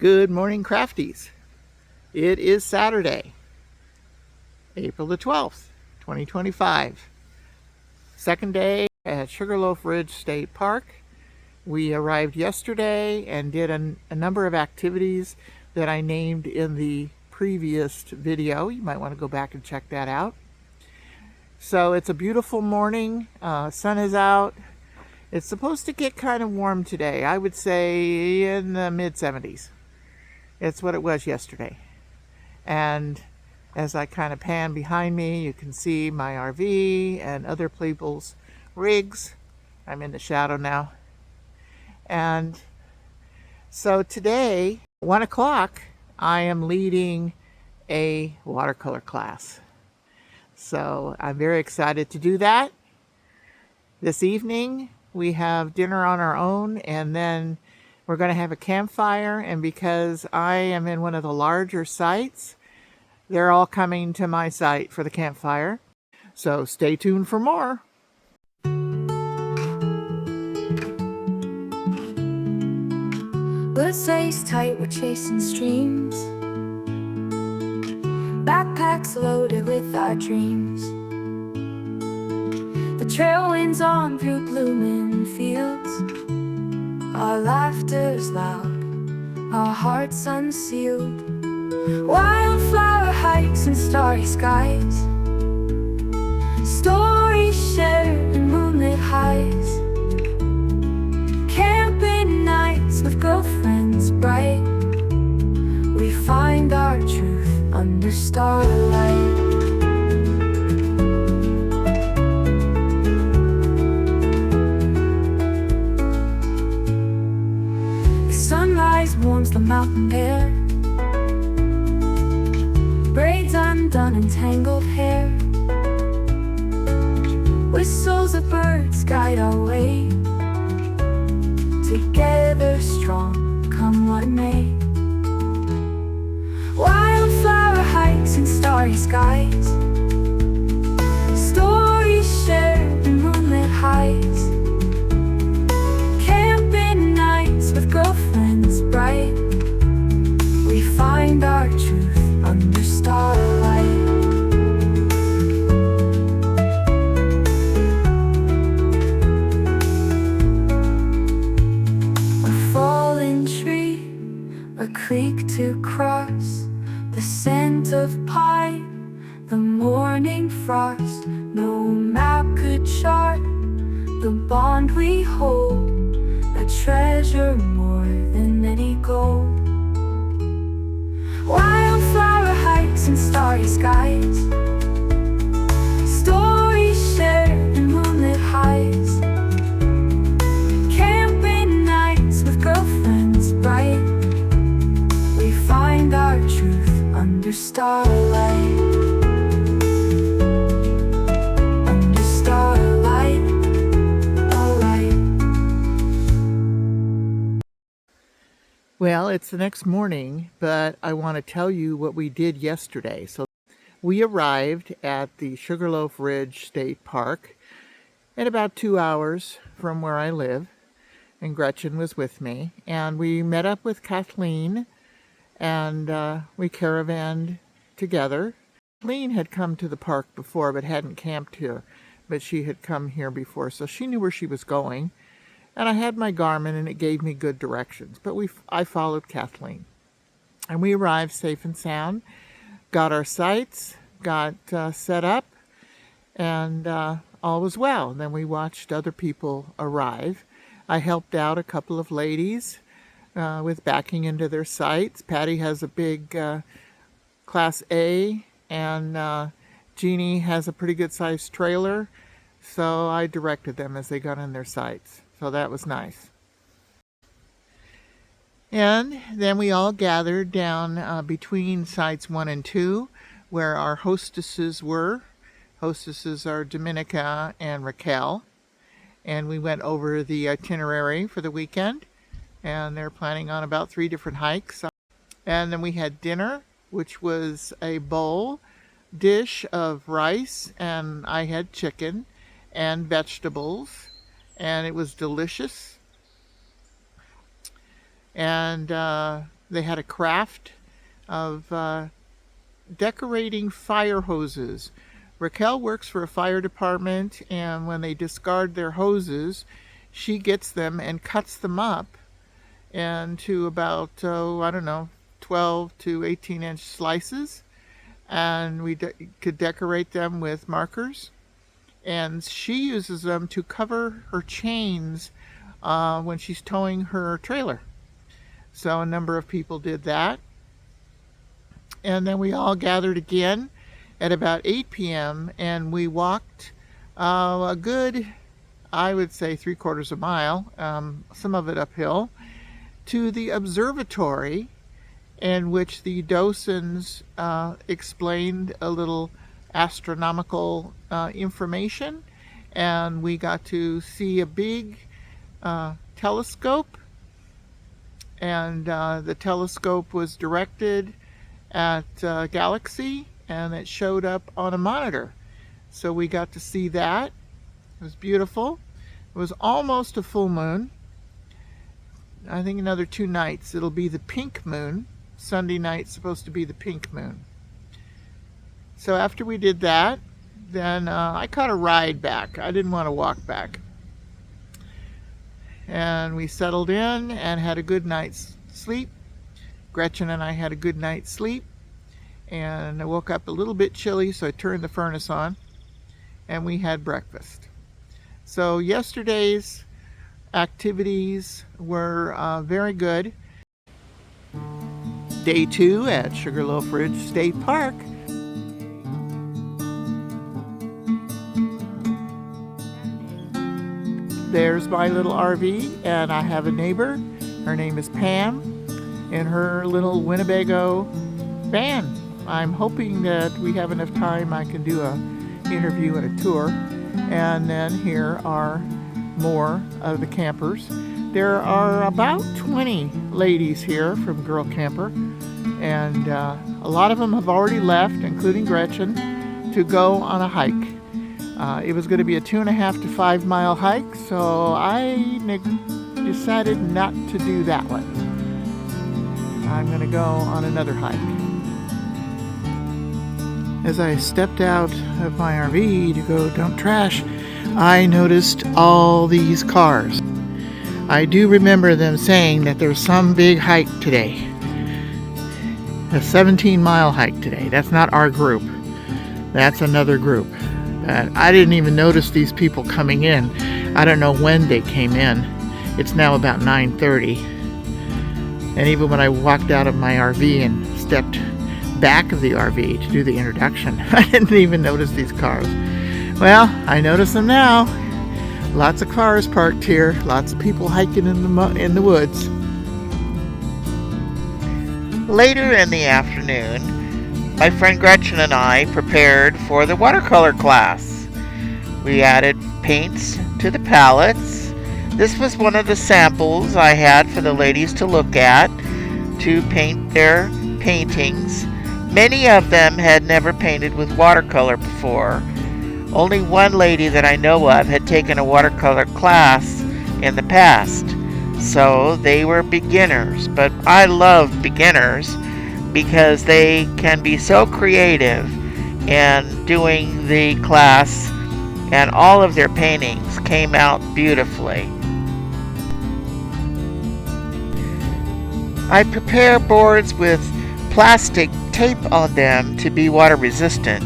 Good morning, Crafties. It is Saturday, April the 12th, 2025. Second day at Sugarloaf Ridge State Park. We arrived yesterday and did a number of activities that I named in the previous video. You might want to go back and check that out. So it's a beautiful morning. Sun is out. It's supposed to get kind of warm today. I would say in the mid-70s. It's what it was yesterday. And as I kind of pan behind me, you can see my RV and other people's rigs. I'm in the shadow now. And so today, 1 o'clock, I am leading a watercolor class. So I'm very excited to do that. This evening, we have dinner on our own, and then we're going to have a campfire, and because I am in one of the larger sites, they're all coming to my site for the campfire. So stay tuned for more. Blood stays tight, we're chasing streams. Backpacks loaded with our dreams. The trail winds on through blooming fields. Our laughter's loud, our hearts unsealed. Wildflower hikes and starry skies. Stories shared in moonlit highs. Camping nights with girlfriends bright. We find our truth under starlight. Sunrise warms the mountain air. Braids undone in tangled hair. Whistles of birds guide our way. Together strong, come what may. Wildflower hikes and starry skies. Stories shared in moonlit highs. Camping nights with girlfriends bright. We find our truth under starlight. A fallen tree, a creek to cross. The scent of pine, the morning frost. No map could chart the bond we hold. A treasure more than any gold. Wildflower hikes and starry skies. Stories shared in moonlit highs. Camping nights with girlfriends bright. We find our truth under starlight. Under starlight. Well, it's the next morning, but I want to tell you what we did yesterday. So we arrived at the Sugarloaf Ridge State Park in about 2 hours from where I live, and Gretchen was with me. And we met up with Kathleen, and we caravanned together. Kathleen had come to the park before, but hadn't camped here, but she had come here before, so she knew where she was going. And I had my Garmin, and it gave me good directions. But I followed Kathleen. And we arrived safe and sound, got our sites, got set up, and all was well. Then we watched other people arrive. I helped out a couple of ladies with backing into their sites. Patty has a big Class A, and Jeannie has a pretty good-sized trailer. So I directed them as they got in their sites. So that was nice. And then we all gathered down between sites 1 and 2, where our hostesses were. Hostesses are Dominica and Raquel. And we went over the itinerary for the weekend. And they're planning on about 3 different hikes. And then we had dinner, which was a bowl dish of rice, and I had chicken and vegetables. And it was delicious. And They had a craft of decorating fire hoses. Raquel works for a fire department, and when they discard their hoses, she gets them and cuts them up into about, I don't know, 12 to 18-inch slices. And we could decorate them with markers. And she uses them to cover her chains when she's towing her trailer. So a number of people did that. And then we all gathered again at about 8 p.m. and we walked a good, I would say, 3/4 mile, some of it uphill, to the observatory, in which the docents explained a little astronomical information. And we got to see a big telescope, and the telescope was directed at Galaxy, and it showed up on a monitor. So we got to see that. It was beautiful. It was almost a full moon. I think another 2 nights it'll be the pink moon. Sunday night's supposed to be the pink moon. So after we did that, then I caught a ride back. I didn't want to walk back. And we settled in and had a good night's sleep. Gretchen and I had a good night's sleep, and I woke up a little bit chilly, so I turned the furnace on, and we had breakfast. So yesterday's activities were very good. Day 2 at Sugarloaf Ridge State Park. There's my little RV, and I have a neighbor. Her name is Pam, in her little Winnebago van. I'm hoping that we have enough time I can do an interview and a tour. And then here are more of the campers. There are about 20 ladies here from Girl Camper, and a lot of them have already left, including Gretchen, to go on a hike. It was going to be a 2.5 to 5 mile hike, so I decided not to do that one. I'm going to go on another hike. As I stepped out of my RV to go dump trash, I noticed all these cars. I do remember them saying that there's some big hike today. A 17-mile hike today. That's not our group. That's another group. I didn't even notice these people coming in. I don't know when they came in. It's now about 9:30. And even when I walked out of my RV and stepped back of the RV to do the introduction, I didn't even notice these cars. Well, I notice them now. Lots of cars parked here. Lots of people hiking in the woods. Later in the afternoon, my friend Gretchen and I prepared for the watercolor class. We added paints to the palettes. This was one of the samples I had for the ladies to look at to paint their paintings. Many of them had never painted with watercolor before. Only one lady that I know of had taken a watercolor class in the past. So they were beginners, but I love beginners because they can be so creative in doing the class, and all of their paintings came out beautifully. I prepare boards with plastic tape on them to be water resistant,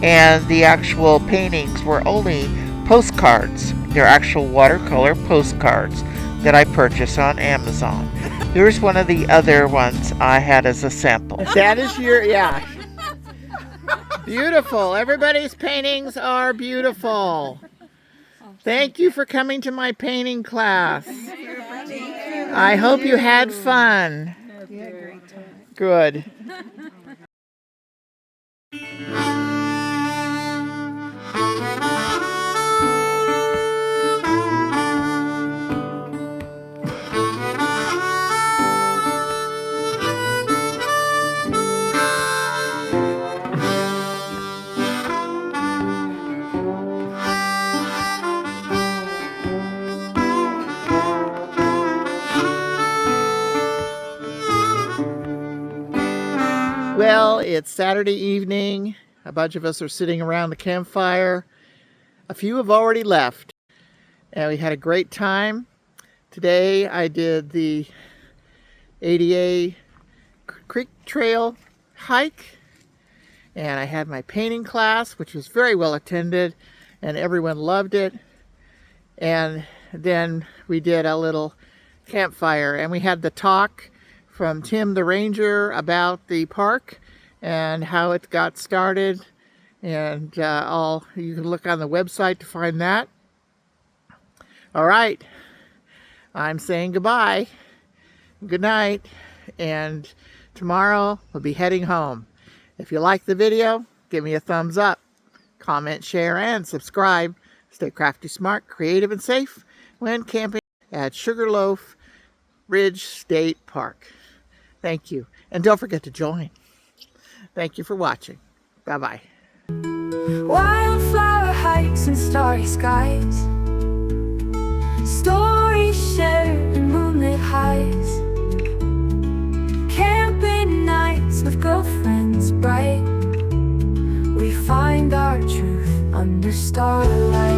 and the actual paintings were only postcards. They're actual watercolor postcards that I purchased on Amazon. Here's one of the other ones I had as a sample. That is your, yeah. Beautiful. Everybody's paintings are beautiful. Thank you for coming to my painting class. I hope you had fun. Good. Well, it's Saturday evening. A bunch of us are sitting around the campfire. A few have already left, and we had a great time. Today I did the ADA Creek Trail hike, and I had my painting class, which was very well attended, and everyone loved it. And then we did a little campfire, and we had the talk from Tim the Ranger about the park and how it got started, and you can look on the website to find that. All right, I'm saying goodbye, good night, and tomorrow we'll be heading home. If you like the video, give me a thumbs up, comment, share, and subscribe. Stay crafty, smart, creative, and safe when camping at Sugarloaf Ridge State Park. Thank you. And don't forget to join. Thank you for watching. Bye-bye. Wildflower hikes and starry skies, stories shared in moonlit highs, camping nights with girlfriends bright. We find our truth under starlight.